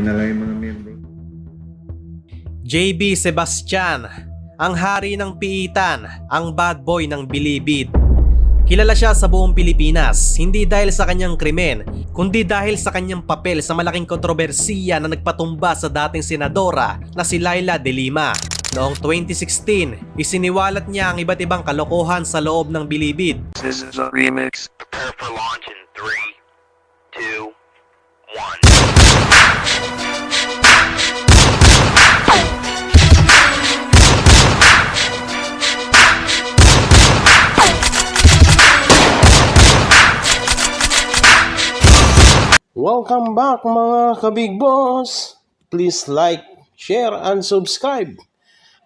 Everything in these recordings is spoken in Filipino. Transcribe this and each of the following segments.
konti na lang yung mga miyembro. JB Sebastian, ang hari ng piitan, ang bad boy ng Bilibid. Kilala siya sa buong Pilipinas, hindi dahil sa kanyang krimen, kundi dahil sa kanyang papel sa malaking kontrobersiya na nagpatumba sa dating senadora na si Leila De Lima. Noong 2016, isiniwalat niya ang iba't ibang kalokohan sa loob ng Bilibid. This is a remix. Prepare for launch in 3, 2, 1. Welcome back mga kabig boss. Please like, share, and subscribe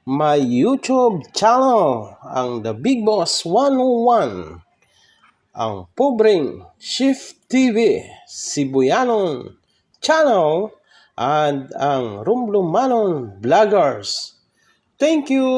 my YouTube channel, ang The Big Boss 101, ang pobreng Shift TV Sibuyanon channel, and ang Rumblumanon Vloggers. Thank you!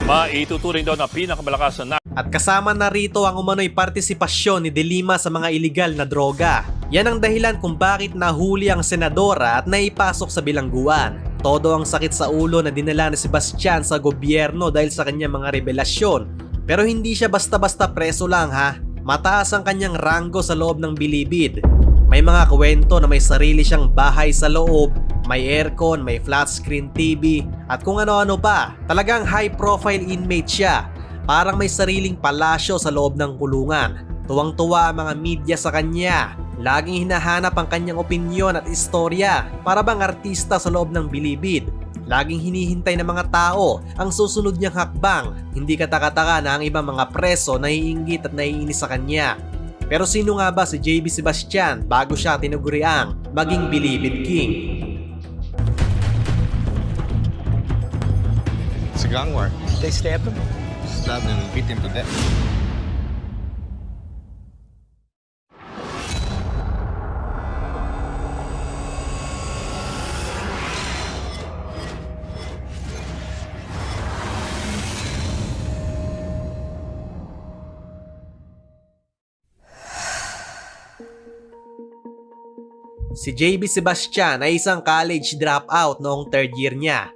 Maituturing daw na pinakamalakas na At kasama na rito ang umano'y partisipasyon ni De Lima sa mga iligal na droga. Yan ang dahilan kung bakit nahuli ang senadora at naipasok sa bilangguan. Todo ang sakit sa ulo na dinala ni Sebastian sa gobyerno dahil sa kanyang mga revelasyon. Pero hindi siya basta-basta preso lang ha. Mataas ang kanyang ranggo sa loob ng Bilibid. May mga kwento na may sarili siyang bahay sa loob, may aircon, may flat screen TV, at kung ano-ano pa. Talagang high profile inmate siya. Parang may sariling palasyo sa loob ng kulungan. Tuwang-tuwa ang mga media sa kanya. Laging hinahanap ang kanyang opinyon at istorya. Para bang artista sa loob ng Bilibid. Laging hinihintay ng mga tao ang susunod niyang hakbang. Hindi katakataka na ang ibang mga preso naiinggit at naiinis sa kanya. Pero sino nga ba si JB Sebastian bago siya tinaguriang maging Bilibid King? It's a gang war. They stabbed him? Stabbed him and beat him to death. Si JB Sebastian ay isang college dropout noong third year niya.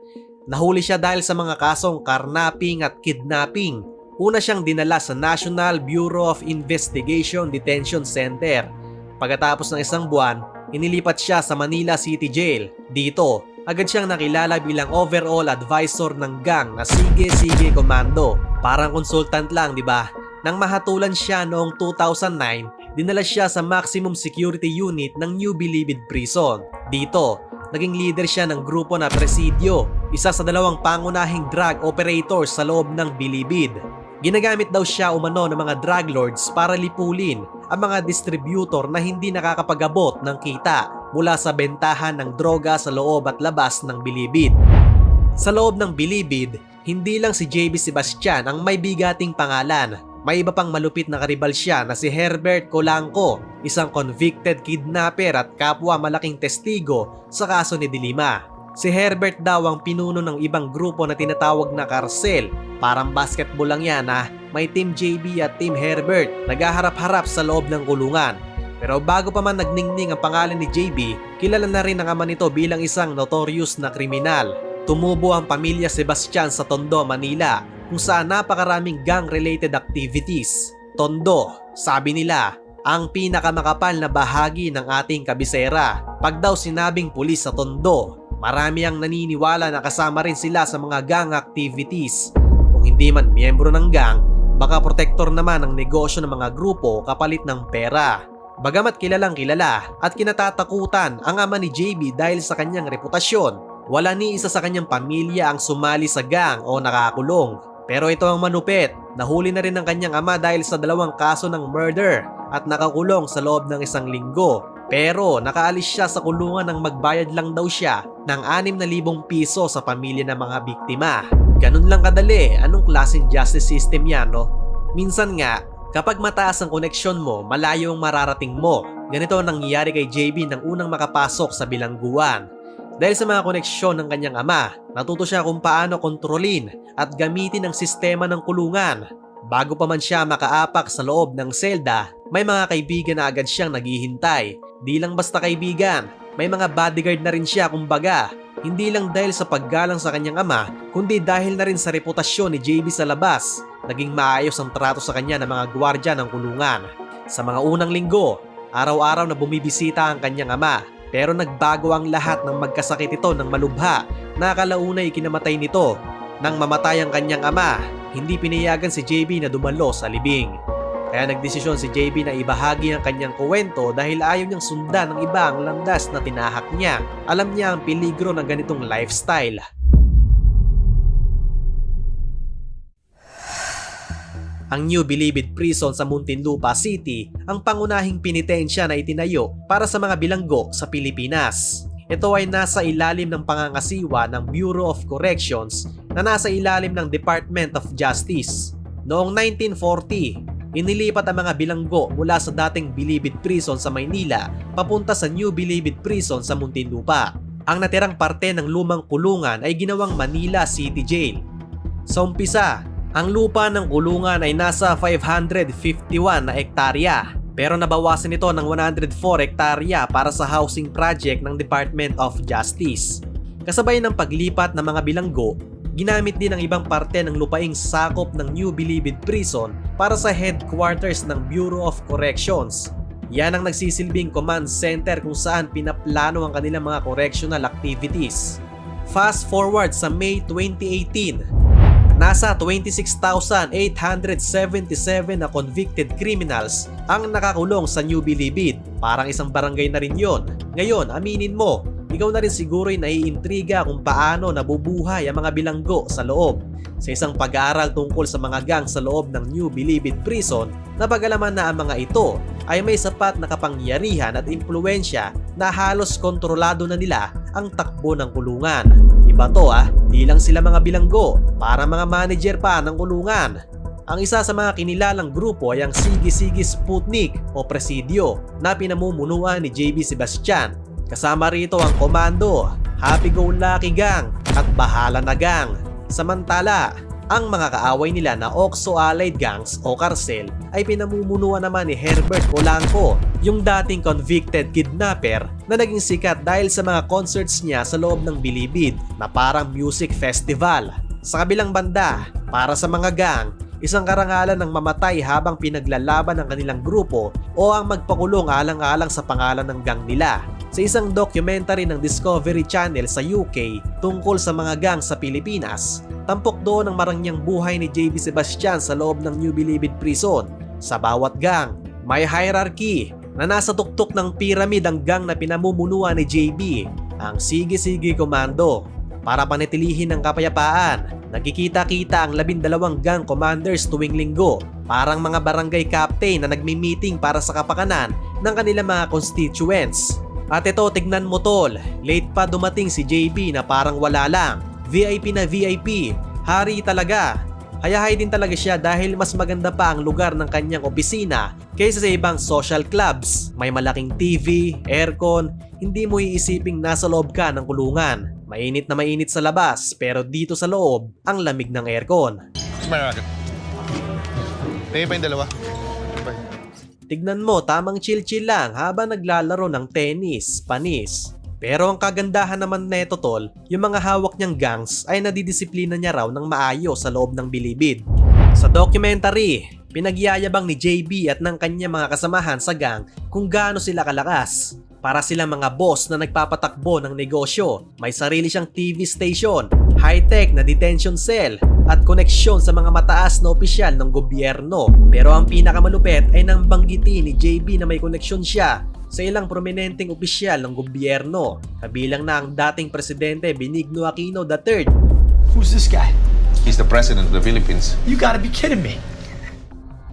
Nahuli siya dahil sa mga kasong karnaping at kidnapping. Una siyang dinala sa National Bureau of Investigation Detention Center. Pagkatapos ng isang buwan, inilipat siya sa Manila City Jail. Dito, agad siyang nakilala bilang overall advisor ng gang na Sige Sige Commando. Parang consultant lang, di ba? Nang mahatulan siya noong 2009, dinala siya sa maximum security unit ng New Bilibid Prison. Dito, naging leader siya ng grupo na Presidio, isa sa dalawang pangunahing drug operators sa loob ng Bilibid. Ginagamit daw siya umano ng mga drug lords para lipulin ang mga distributor na hindi nakakapag-abot ng kita mula sa bentahan ng droga sa loob at labas ng Bilibid. Sa loob ng Bilibid, hindi lang si JB Sebastian ang may bigating pangalan. May iba pang malupit na karibal siya na si Herbert Colanco, isang convicted kidnapper at kapwa malaking testigo sa kaso ni De Lima. Si Herbert daw ang pinuno ng ibang grupo na tinatawag na Karcel. Parang basketball lang yan ha. May Team JB at Team Herbert naghaharap-harap sa loob ng kulungan. Pero bago pa man nagningning ang pangalan ni JB, kilala na rin ang ama nito bilang isang notorious na kriminal. Tumubo ang pamilya Sebastian sa Tondo, Manila, kung saan napakaraming gang-related activities. Tondo, sabi nila, ang pinakamakapal na bahagi ng ating kabisera. Pag daw sinabing pulis sa Tondo, marami ang naniniwala na kasama rin sila sa mga gang activities. Kung hindi man miyembro ng gang, baka protektor naman ang negosyo ng mga grupo kapalit ng pera. Bagamat kilalang kilala at kinatatakutan ang ama ni JB dahil sa kanyang reputasyon, wala ni isa sa kanyang pamilya ang sumali sa gang o nakakulong. Pero ito ang manupit, nahuli na rin ang kanyang ama dahil sa 2 kaso ng murder at nakakulong sa loob ng 1 linggo. Pero nakaalis siya sa kulungan nang magbayad lang daw siya ng 6,000 piso sa pamilya ng mga biktima. Ganun lang kadali, anong klaseng justice system yan, no? Minsan nga, kapag mataas ang koneksyon mo, malayo ang mararating mo. Ganito ang nangyayari kay JB nang unang makapasok sa bilangguan. Dahil sa mga koneksyon ng kanyang ama, natuto siya kung paano kontrolin at gamitin ang sistema ng kulungan. Bago pa man siya makaapak sa loob ng selda, may mga kaibigan na agad siyang naghihintay. Di lang basta kaibigan, may mga bodyguard na rin siya kumbaga. Hindi lang dahil sa paggalang sa kanyang ama, kundi dahil na rin sa reputasyon ni JB sa labas. Naging maayos ang trato sa kanya ng mga gwardya ng kulungan. Sa mga unang linggo, araw-araw na bumibisita ang kanyang ama. Pero nagbago ang lahat nang magkasakit ito ng malubha na kalaunay ikinamatay nito. Nang mamatay ang kanyang ama, hindi pinayagan si JB na dumalo sa libing. Kaya nagdesisyon si JB na ibahagi ang kanyang kuwento dahil ayaw niyang sundan ng iba ang landas na tinahak niya. Alam niya ang peligro ng ganitong lifestyle. Ang New Bilibid Prison sa Muntinlupa City ang pangunahing pinitensya na itinayo para sa mga bilanggo sa Pilipinas. Ito ay nasa ilalim ng pangangasiwa ng Bureau of Corrections na nasa ilalim ng Department of Justice. Noong 1940, inilipat ang mga bilanggo mula sa dating Bilibid Prison sa Maynila papunta sa New Bilibid Prison sa Muntinlupa. Ang natirang parte ng lumang kulungan ay ginawang Manila City Jail. Sa umpisa, ang lupa ng kulungan ay nasa 551 na hektarya. Pero nabawasan ito ng 104 hektarya para sa housing project ng Department of Justice. Kasabay ng paglipat ng mga bilanggo, ginamit din ang ibang parte ng lupaing sakop ng New Bilibid Prison para sa headquarters ng Bureau of Corrections. Yan ang nagsisilbing command center kung saan pinaplano ang kanilang mga correctional activities. Fast forward sa May 2018, nasa 26,877 na convicted criminals ang nakakulong sa New Bilibid. Parang isang barangay na rin yon. Ngayon, aminin mo, ikaw na rin siguro'y naiintriga kung paano nabubuhay ang mga bilanggo sa loob. Sa isang pag-aaral tungkol sa mga gang sa loob ng New Bilibid Prison, napag-alaman na ang mga ito ay may sapat na kapangyarihan at impluensya na halos kontrolado na nila ang takbo ng kulungan. Iba to di lang sila mga bilanggo, para mga manager pa ng kulungan. Ang isa sa mga kinilalang grupo ay ang Sige-Sige Sputnik o Presidio na pinamumunuan ni JB Sebastian. Kasama rito ang Komando, Happy-Go-Lucky Gang at Bahala na Gang. Samantala, ang mga kaaway nila na Oxo Allied Gangs o Karcel ay pinamumunuan naman ni Herbert Polanco, yung dating convicted kidnapper na naging sikat dahil sa mga concerts niya sa loob ng Bilibid na parang music festival. Sa kabilang banda, para sa mga gang, isang karangalan ng mamatay habang pinaglalaban ng kanilang grupo o ang magpakulong alang-alang sa pangalan ng gang nila. Sa isang documentary ng Discovery Channel sa UK tungkol sa mga gang sa Pilipinas, tampok doon ang marangyang buhay ni JB Sebastian sa loob ng New Bilibid Prison. Sa bawat gang, may hierarchy na nasa tuktok ng pyramid ang gang na pinamumunuan ni JB, ang Sige-Sige Commando. Para panatilihin ang kapayapaan, nagkikita-kita ang 12 gang commanders tuwing linggo, parang mga barangay captain na nagmi-meeting para sa kapakanan ng kanilang mga constituents. At ito, tignan mo tol, late pa dumating si JB na parang wala lang. VIP na VIP, hari talaga. Hayahay din talaga siya dahil mas maganda pa ang lugar ng kanyang opisina kaysa sa ibang social clubs. May malaking TV, aircon, hindi mo iisiping nasa loob ka ng kulungan. Mainit na mainit sa labas pero dito sa loob ang lamig ng aircon. Tingin pa yung dalawa. Tignan mo, tamang chill-chill lang habang naglalaro ng tennis, panis. Pero ang kagandahan naman neto tol, yung mga hawak niyang gangs ay nadidisiplina niya raw ng maayos sa loob ng Bilibid. Sa documentary, pinagyayabang ni JB at ng kanyang mga kasamahan sa gang kung gaano sila kalakas. Para silang mga boss na nagpapatakbo ng negosyo, may sarili siyang TV station, high-tech na detention cell, at koneksyon sa mga mataas na opisyal ng gobyerno. Pero ang pinakamalupit ay nang banggitin ni JB na may koneksyon siya sa ilang prominenteng opisyal ng gobyerno, kabilang na ang dating presidente Benigno Aquino III. Who's this guy? He's the president of the Philippines. You gotta be kidding me.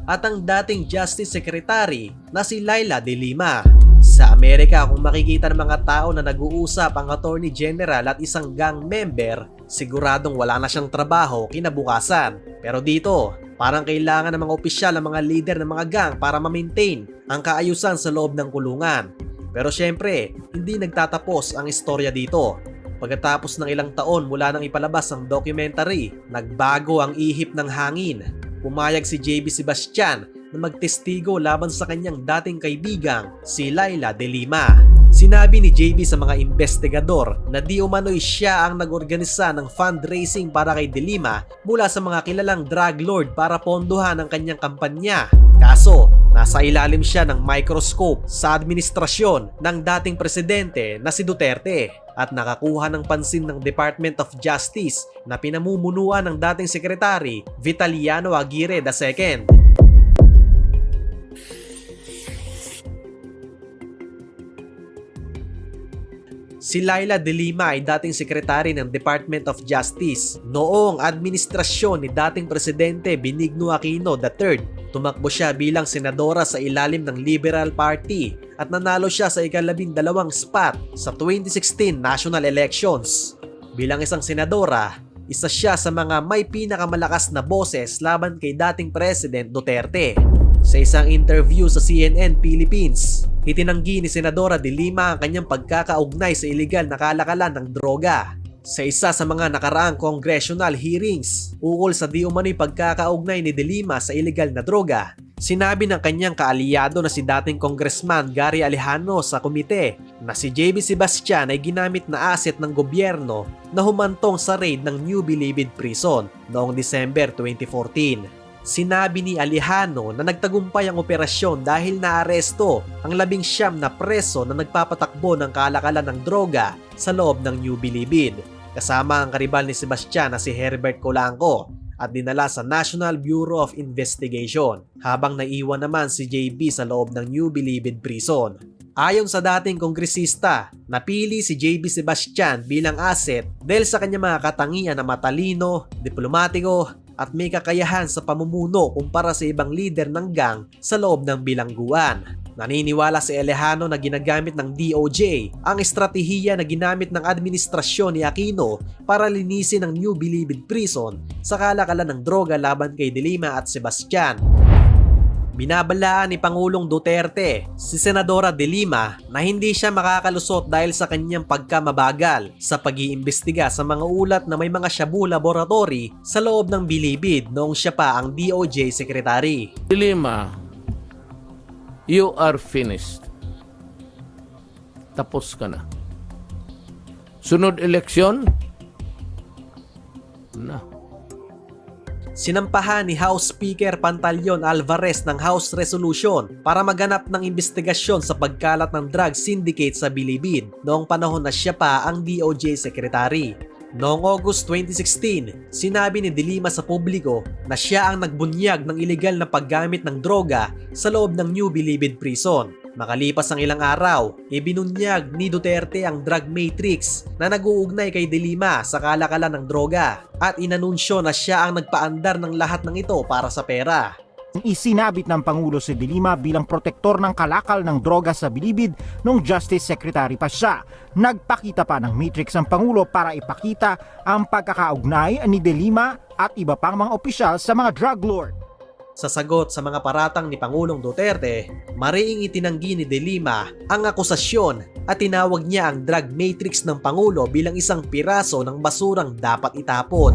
At ang dating Justice Secretary na si Laila de Lima. Sa Amerika, kung makikita ng mga tao na nag-uusap ang Attorney General at isang gang member, siguradong wala na siyang trabaho kinabukasan. Pero dito, parang kailangan ng mga opisyal ang mga leader ng mga gang para ma-maintain ang kaayusan sa loob ng kulungan. Pero syempre, hindi nagtatapos ang istorya dito. Pagkatapos ng ilang taon mula nang ipalabas ang documentary, nagbago ang ihip ng hangin. pumayag si JB Sebastian na magtestigo laban sa kanyang dating kaibigang si Laila De Lima. Sinabi ni JB sa mga investigador na di umano'y siya ang nag-organisa ng fundraising para kay De Lima mula sa mga kilalang drug lord para pondohan ang kanyang kampanya. Kaso, nasa ilalim siya ng microscope sa administrasyon ng dating presidente na si Duterte at nakakuha ng pansin ng Department of Justice na pinamumunuan ng dating sekretary Vitaliano Aguirre II. Si Laila De Lima ay dating sekretary ng Department of Justice noong administrasyon ni dating presidente Benigno Aquino III. Tumakbo siya bilang senadora sa ilalim ng Liberal Party at nanalo siya sa ika-12 spot sa 2016 national elections. Bilang isang senadora, isa siya sa mga may pinakamalakas na boses laban kay dating President Duterte. Sa isang interview sa CNN Philippines, itinanggi ni Senadora De Lima ang kanyang pagkakaugnay sa iligal na kalakalan ng droga. Sa isa sa mga nakaraang congressional hearings ukol sa di umano'y pagkakaugnay ni De Lima sa iligal na droga, sinabi ng kanyang kaalyado na si dating Congressman Gary Alejano sa komite na si JB Sebastian ay ginamit na asset ng gobyerno na humantong sa raid ng New Bilibid Prison noong December 2014. Sinabi ni Alejano na nagtagumpay ang operasyon dahil naaresto ang 19 na preso na nagpapatakbo ng kalakalan ng droga sa loob ng New Bilibid, kasama ang karibal ni Sebastian na si Herbert Colanco at dinala sa National Bureau of Investigation, habang naiwan naman si JB sa loob ng New Bilibid Prison. Ayon sa dating kongresista, napili si JB Sebastian bilang asset dahil sa kanyang mga katangian na matalino, diplomatiko at may kakayahan sa pamumuno kumpara sa ibang lider ng gang sa loob ng bilangguan. Naniniwala si Alejano na ginagamit ng DOJ ang estratehiya na ginamit ng administrasyon ni Aquino para linisin ang New Bilibid Prison sa kalakalan ng droga laban kay De Lima at Sebastian. Binabalaan ni Pangulong Duterte si Senadora De Lima na hindi siya makakalusot dahil sa kanyang pagkamabagal sa pag-iimbestiga sa mga ulat na may mga shabu laboratory sa loob ng Bilibid noong siya pa ang DOJ Secretary. De Lima, you are finished. Tapos ka na. Sunod eleksyon? Na. Sinampahan ni House Speaker Pantaleon Alvarez ng House Resolution para maganap ng investigasyon sa pagkalat ng drug syndicate sa Bilibid noong panahon na siya pa ang DOJ Secretary. Noong August 2016, sinabi ni De Lima sa publiko na siya ang nagbunyag ng ilegal na paggamit ng droga sa loob ng New Bilibid Prison. Makalipas ang ilang araw, ibinunyag ni Duterte ang drug matrix na nag-uugnay kay De Lima sa kalakalan ng droga at inanunsyo na siya ang nagpaandar ng lahat ng ito para sa pera. Isinabit ng Pangulo si De Lima bilang protektor ng kalakal ng droga sa Bilibid noong Justice Secretary pa siya. Nagpakita pa ng matrix ang Pangulo para ipakita ang pagkakaugnay ni De Lima at iba pang mga opisyal sa mga drug lord. Sa sagot sa mga paratang ni Pangulong Duterte, mariing itinanggi ni De Lima ang akusasyon at tinawag niya ang drug matrix ng Pangulo bilang isang piraso ng basurang dapat itapon.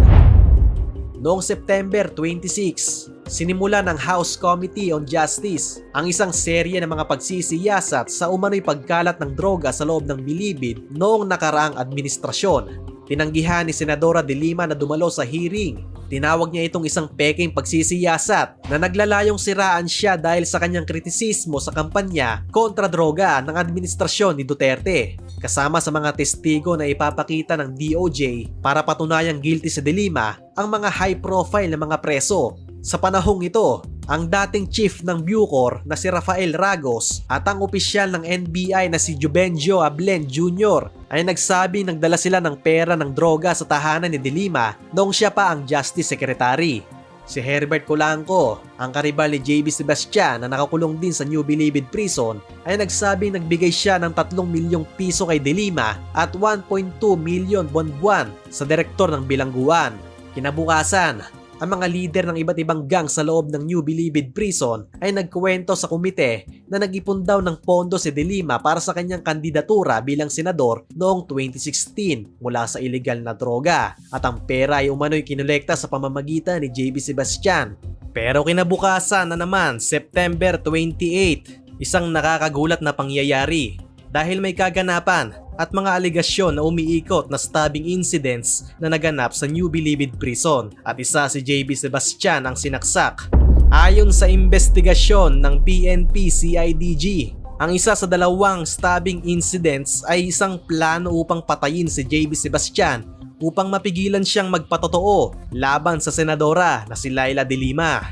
Noong September 26, sinimula ng House Committee on Justice ang isang serye ng mga pagsisiyasat sa umano'y pagkalat ng droga sa loob ng Bilibid noong nakaraang administrasyon. Tinanggihan ni Senadora De Lima na dumalo sa hearing. Tinawag niya itong isang peking pagsisiyasat na naglalayong siraan siya dahil sa kanyang kritisismo sa kampanya kontra droga ng administrasyon ni Duterte. Kasama sa mga testigo na ipapakita ng DOJ para patunayang guilty si De Lima ang mga high-profile na mga preso. Sa panahong ito, ang dating chief ng Bucor na si Rafael Ragos at ang opisyal ng NBI na si Jubenjo Ablen Jr. ay nagsabing nagdala sila ng pera ng droga sa tahanan ni De Lima noong siya pa ang Justice Secretary. Si Herbert Colanco, ang karibal ni JB Sebastian na nakakulong din sa New Bilibid Prison, ay nagsabing nagbigay siya ng 3 milyong piso kay De Lima at 1.2 milyon buwan-buwan sa direktor ng bilangguan. Kinabukasan, ang mga lider ng iba't ibang gang sa loob ng New Bilibid Prison ay nagkuwento sa komite na nag-ipon daw ng pondo si De Lima para sa kanyang kandidatura bilang senador noong 2016 mula sa ilegal na droga at ang pera ay umano'y kinolekta sa pamamagitan ni JB Sebastian. Pero kinabukasan na naman, September 28, isang nakakagulat na pangyayari dahil may kaganapan at mga aligasyon na umiikot na stabbing incidents na naganap sa New Bilibid Prison at isa si JB Sebastian ang sinaksak. Ayon sa investigasyon ng PNP-CIDG, ang isa sa dalawang stabbing incidents ay isang plano upang patayin si JB Sebastian upang mapigilan siyang magpatotoo laban sa senadora na si Laila de Lima.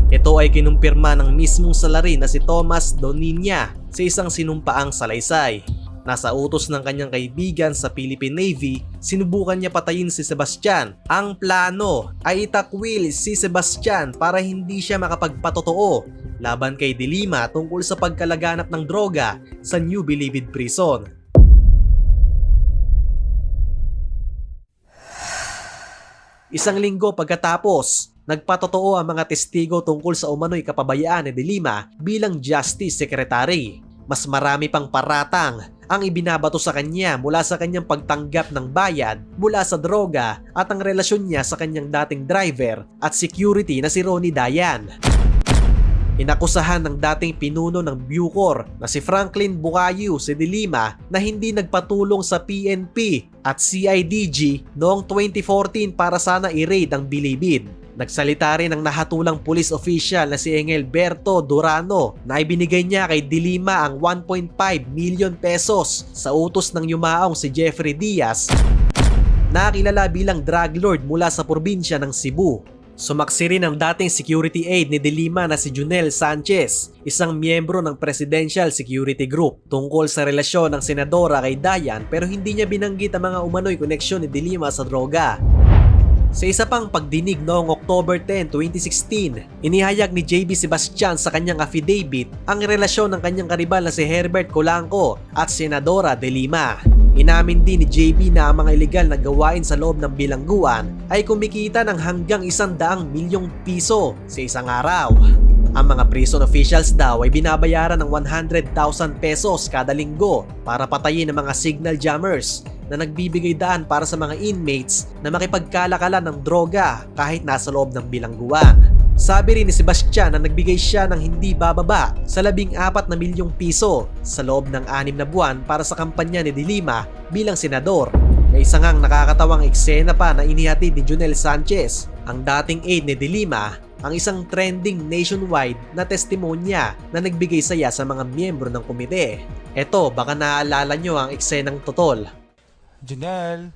Ito ay kinumpirma ng mismong salarin na si Tomas Doninia sa isang sinumpaang salaysay. Nasa utos ng kanyang kaibigan sa Philippine Navy, sinubukan niya patayin si Sebastian. Ang plano ay itakwil si Sebastian para hindi siya makapagpatotoo laban kay de Lima tungkol sa pagkalaganap ng droga sa New Bilibid Prison. Isang linggo pagkatapos, nagpatotoo ang mga testigo tungkol sa umano'y kapabayaan ni de Lima bilang Justice Secretary. Mas marami pang paratang ang ibinabato sa kanya mula sa kanyang pagtanggap ng bayad mula sa droga at ang relasyon niya sa kanyang dating driver at security na si Ronnie Dayan. Inakusahan ng dating pinuno ng Bucor na si Franklin Bukayu si de Lima na hindi nagpatulong sa PNP at CIDG noong 2014 para sana i-raid ang Bilibid. Nagsalita rin ang nahatulang police official na si Engelberto Durano na ibinigay niya kay de Lima ang 1.5 million pesos sa utos ng yumaong si Jeffrey Diaz na kilala bilang drug lord mula sa probinsya ng Cebu. Sumaksi rin ang dating security aide ni de Lima na si Junel Sanchez, isang miyembro ng Presidential Security Group, tungkol sa relasyon ng senadora kay Dayan pero hindi niya binanggit ang mga umano'y koneksyon ni de Lima sa droga. Sa isa pang pagdinig noong October 10, 2016, inihayag ni JB Sebastian sa kanyang affidavit ang relasyon ng kanyang karibal na si Herbert Colanco at Senadora de Lima. Inamin din ni JB na ang mga ilegal na gawain sa loob ng bilangguan ay kumikita ng hanggang 100 milyong piso sa isang araw. Ang mga prison officials daw ay binabayaran ng 100,000 pesos kada linggo para patayin ang mga signal jammers na nagbibigay daan para sa mga inmates na makipagkalakalan ng droga kahit nasa loob ng bilangguan. Sabi rin ni Sebastian na nagbigay siya ng hindi bababa sa 14 na milyong piso sa loob ng 6 na buwan para sa kampanya ni de Lima bilang senador. May isang nakakatawang eksena pa na inihatid ni Junel Sanchez, ang dating aide ni de Lima, ang isang trending nationwide na testimonya na nagbigay saya sa mga miyembro ng komite. Eto, baka naaalala nyo ang eksenang totol. Junel.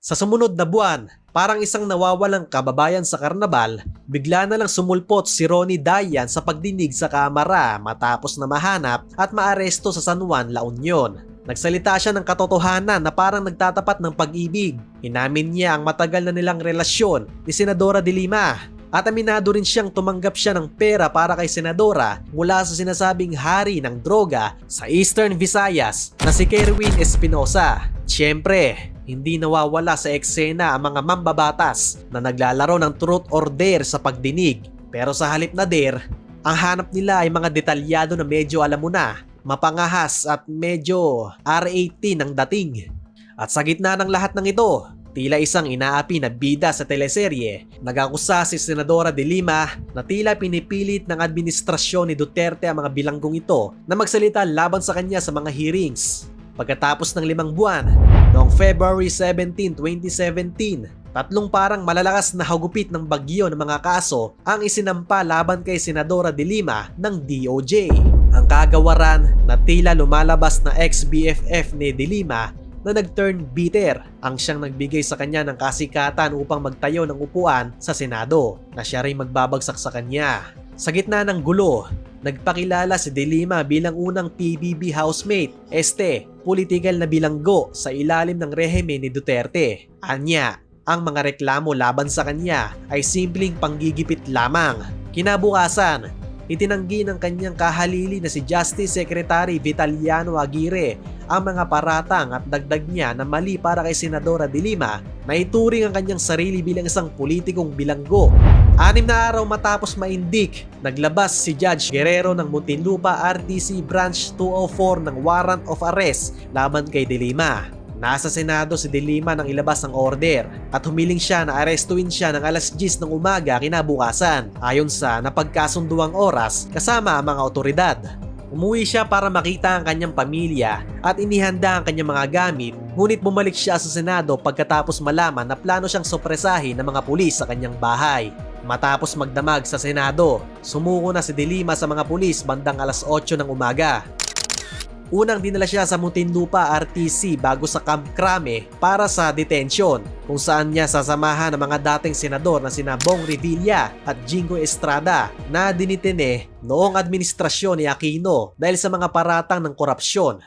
Sa sumunod na buwan, parang isang nawawalang kababayan sa karnabal, bigla na lang sumulpot si Ronnie Dayan sa pagdinig sa kamera matapos na mahanap at maaresto sa San Juan, La Union. Nagsalita siya ng katotohanan na parang nagtatapat ng pag-ibig. Inamin niya ang matagal na nilang relasyon ni Senadora de Lima. At aminado rin siyang tumanggap siya ng pera para kay Senadora mula sa sinasabing hari ng droga sa Eastern Visayas na si Kerwin Espinosa. Siyempre, hindi nawawala sa eksena ang mga mambabatas na naglalaro ng truth or dare sa pagdinig. Pero sa halip na dare, ang hanap nila ay mga detalyado na medyo alam mo na, mapangahas at medyo R18 ang dating. At sa gitna ng lahat ng ito, tila isang inaapi na bida sa teleserye, nag-akusa si Senadora de Lima na tila pinipilit ng administrasyon ni Duterte ang mga bilanggong ito na magsalita laban sa kanya sa mga hearings. Pagkatapos ng 5 buwan, noong February 17, 2017, 3 parang malalakas na hagupit ng bagyo ng mga kaso ang isinampa laban kay Senadora de Lima ng DOJ. Ang kagawaran na tila lumalabas na ex-BFF ni de Lima na nag-turn bitter ang siyang nagbigay sa kanya ng kasikatan upang magtayo ng upuan sa Senado na siya rin magbabagsak sa kanya. Sa gitna ng gulo, nagpakilala si de Lima bilang unang PBB housemate, political na bilanggo sa ilalim ng rehime ni Duterte. Anya, ang mga reklamo laban sa kanya ay simpleng panggigipit lamang. Kinabukasan, itinanggi ng kanyang kahalili na si Justice Secretary Vitaliano Aguirre ang mga paratang at dagdag niya na mali para kay Senadora de Lima na ituring ang kanyang sarili bilang isang politikong bilanggo. 6 na araw matapos maindik, naglabas si Judge Guerrero ng Muntinlupa RTC Branch 204 ng warrant of arrest laban kay de Lima. Nasa Senado si De Lima nang ilabas ang order at humiling siya na arestuin siya ng alas 10 ng umaga kinabukasan ayon sa napagkasunduang oras kasama ang mga otoridad. Umuwi siya para makita ang kanyang pamilya at inihanda ang kanyang mga gamit, ngunit bumalik siya sa Senado pagkatapos malaman na plano siyang sopresahin ng mga pulis sa kanyang bahay. Matapos magdamag sa Senado, sumuko na si De Lima sa mga pulis bandang alas 8 ng umaga. Unang dinala siya sa Muntinlupa RTC bago sa Camp Crame para sa detention, kung saan niya sasamahan ng mga dating senador na sina Bong Revilla at Jingo Estrada na dinitene noong administrasyon ni Aquino dahil sa mga paratang ng korupsyon.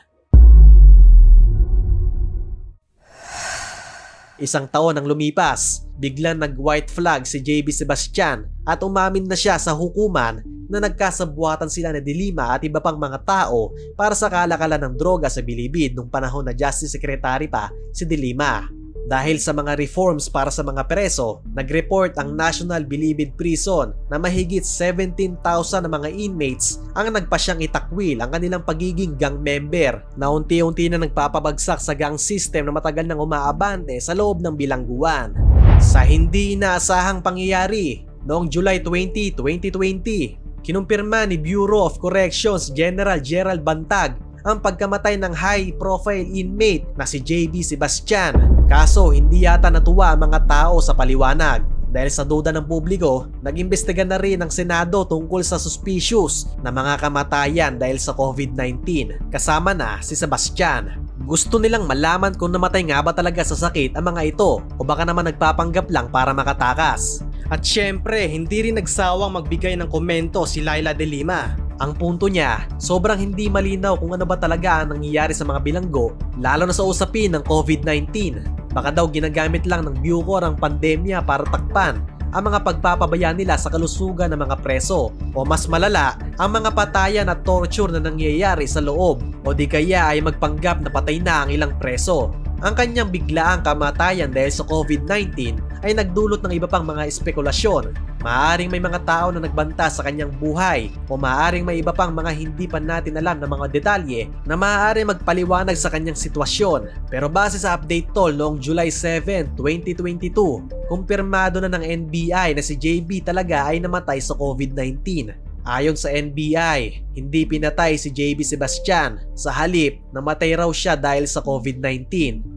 Isang taon ang lumipas, biglang nag-white flag si JB Sebastian at umamin na siya sa hukuman na nagkasabuatan sila ni De Lima at iba pang mga tao para sa kalakalan ng droga sa Bilibid nung panahon na Justice Secretary pa si De Lima. Dahil sa mga reforms para sa mga preso, nag-report ang National Bilibid Prison na mahigit 17,000 na mga inmates ang nagpasyang itakwil ang kanilang pagiging gang member na unti-unti na nagpapabagsak sa gang system na matagal nang umaabante sa loob ng bilangguan. Sa hindi inaasahang pangyayari, noong July 20, 2020, kinumpirma ni Bureau of Corrections General Gerald Bantag ang pagkamatay ng high-profile inmate na si JB Sebastian. Kaso hindi yata natuwa ang mga tao sa paliwanag. Dahil sa duda ng publiko, nag-imbestiga na rin ang Senado tungkol sa suspicious na mga kamatayan dahil sa COVID-19. Kasama na si Sebastian. Gusto nilang malaman kung namatay nga ba talaga sa sakit ang mga ito o baka naman nagpapanggap lang para makatakas. At syempre, hindi rin nagsawang magbigay ng komento si Laila De Lima. Ang punto niya, sobrang hindi malinaw kung ano ba talaga ang nangyayari sa mga bilanggo, lalo na sa usapin ng COVID-19. Baka daw ginagamit lang ng Bucor ang pandemya para takpan ang mga pagpapabaya nila sa kalusugan ng mga preso, o mas malala, ang mga patayan at torture na nangyayari sa loob, o di kaya ay magpanggap na patay na ang ilang preso. Ang kanyang biglaang kamatayan dahil sa COVID-19 ay nagdulot ng iba pang mga espekulasyon. Maaaring may mga tao na nagbanta sa kanyang buhay o maaaring may iba pang mga hindi pa natin alam na mga detalye na maaaring magpaliwanag sa kanyang sitwasyon. Pero base sa update tol noong July 7, 2022, kumpirmado na ng NBI na si JB talaga ay namatay sa COVID-19. Ayon sa NBI, hindi pinatay si JB Sebastian. Sa halip, namatay raw siya dahil sa COVID-19.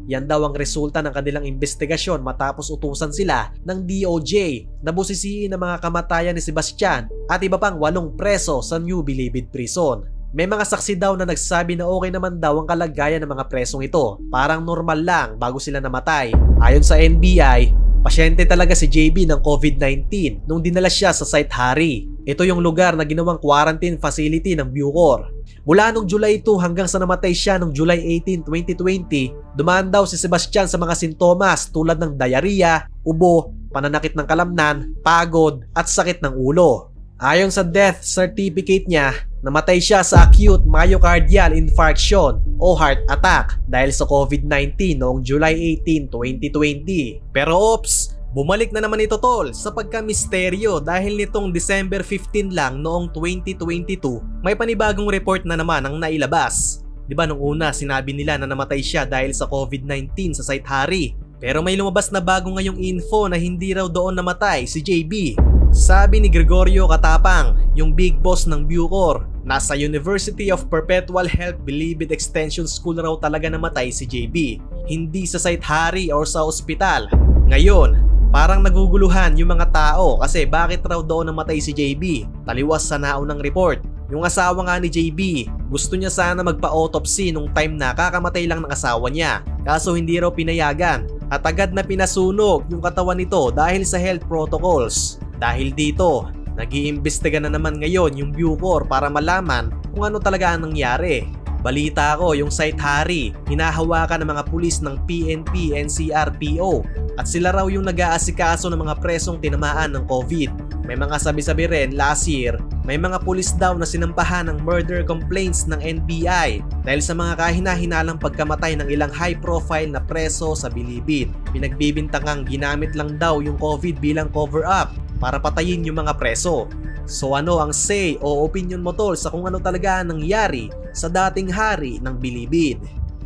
Yan daw ang resulta ng kanilang investigasyon matapos utusan sila ng DOJ na busisiin ang mga kamatayan ni Sebastian at iba pang 8 preso sa New Bilibid Prison. May mga saksi daw na nagsabi na okay naman daw ang kalagayan ng mga presong ito. Parang normal lang bago sila namatay. Ayon sa NBI, pasyente talaga si JB ng COVID-19 nung dinala siya sa Site Hari. Ito yung lugar na ginawang quarantine facility ng Bucor. Mula nung July 2 hanggang sa namatay siya nung July 18, 2020, dumaan daw si Sebastian sa mga sintomas tulad ng diarrhea, ubo, pananakit ng kalamnan, pagod at sakit ng ulo. Ayon sa death certificate niya, namatay siya sa acute myocardial infarction o heart attack dahil sa COVID-19 noong July 18, 2020. Pero oops, bumalik na naman ito tol sa pagka-misteryo dahil nitong December 15 lang noong 2022, may panibagong report na naman ang nailabas. Diba nung una sinabi nila na namatay siya dahil sa COVID-19 sa Site Hari, pero may lumabas na bago ngayong info na hindi raw doon namatay si JB. Sabi ni Gregorio Katapang, yung big boss ng Bucor, nasa University of Perpetual Health Bilibid Extension School raw talaga namatay si JB, hindi sa Site Hari or sa ospital. Ngayon, parang naguguluhan yung mga tao kasi bakit raw doon namatay si JB, taliwas sa naunang report. Yung asawa nga ni JB, gusto niya sana magpa-autopsy nung time na kakamatay lang ng asawa niya, kaso hindi raw pinayagan at agad na pinasunog yung katawan nito dahil sa health protocols. Dahil dito, nag-iimbestiga na naman ngayon yung Bucor para malaman kung ano talaga ang nangyari. Balita ko, yung Site Hari, hinahawakan ng mga pulis ng PNP, NCR, PO at sila raw yung nag-aasikaso ng mga presong tinamaan ng COVID. May mga sabi-sabi rin last year, may mga pulis daw na sinampahan ng murder complaints ng NBI dahil sa mga kahina-hinalang pagkamatay ng ilang high-profile na preso sa Bilibid. Pinagbibintangang ginamit lang daw yung COVID bilang cover-up para patayin yung mga preso. So ano ang say o opinion mo tol sa kung ano talaga ang nangyari sa dating hari ng Bilibid?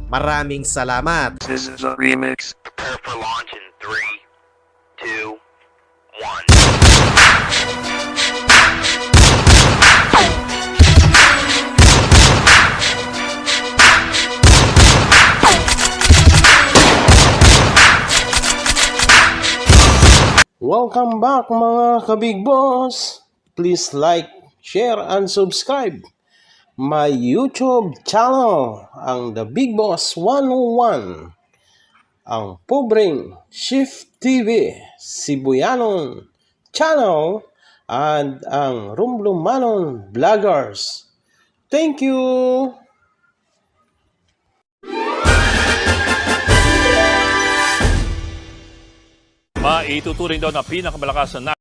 Maraming salamat! This is a remix. Prepare for launch in 3, 2, 1. Welcome back mga kabig boss. Please like, share, and subscribe my YouTube channel, ang The Big Boss 101, ang pobreng Shift TV, Sibuyanon channel, and ang Rumblumanon Vloggers. Thank you! Maituturing daw na pinakamalakas na